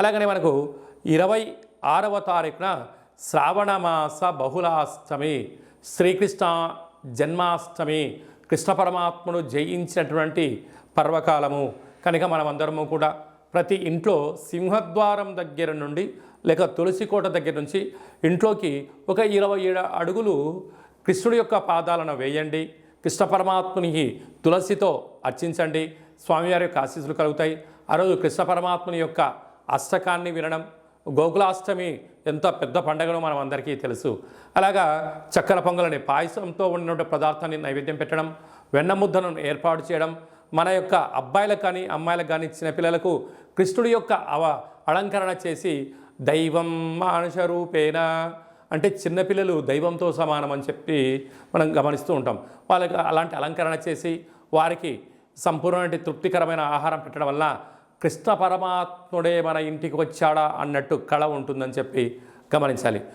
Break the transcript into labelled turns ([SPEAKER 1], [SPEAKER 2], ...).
[SPEAKER 1] అలాగనే మనకు 26వ తారీఖున శ్రావణమాస బహుళాష్టమి, శ్రీకృష్ణ జన్మాష్టమి, కృష్ణ పరమాత్మను జయించినటువంటి పర్వకాలము కనుక మనమందరము కూడా ప్రతి ఇంట్లో సింహద్వారం దగ్గర నుండి లేక తులసి కోట దగ్గర నుంచి ఇంట్లోకి ఒక 27 అడుగులు కృష్ణుడి యొక్క పాదాలను వేయండి. కృష్ణ పరమాత్మునికి తులసితో అర్చించండి. స్వామివారి యొక్క ఆశీస్సులు కలుగుతాయి. ఆ రోజు కృష్ణ పరమాత్ముని యొక్క అష్టకాన్ని వినడం, గోకులాష్టమి ఎంత పెద్ద పండగనో మనం అందరికీ తెలుసు. అలాగా చక్కెర పొంగలని పాయసంతో ఉన్న పదార్థాన్ని నైవేద్యం పెట్టడం, వెన్న ముద్దను ఏర్పాటు చేయడం, మన యొక్క అబ్బాయిలకు కానీ అమ్మాయిలకు కానీ చిన్నపిల్లలకు కృష్ణుడి యొక్క అలంకరణ చేసి దైవం మానుష రూపేణ అంటే చిన్నపిల్లలు దైవంతో సమానం అని చెప్పి మనం గమనిస్తూ ఉంటాం. వాళ్ళకి అలాంటి అలంకరణ చేసి వారికి సంపూర్ణమైన తృప్తికరమైన ఆహారం పెట్టడం వల్ల కృష్ణ పరమాత్ముడే మన ఇంటికి వచ్చాడా అన్నట్టు కళ ఉంటుందని చెప్పి గమనించాలి.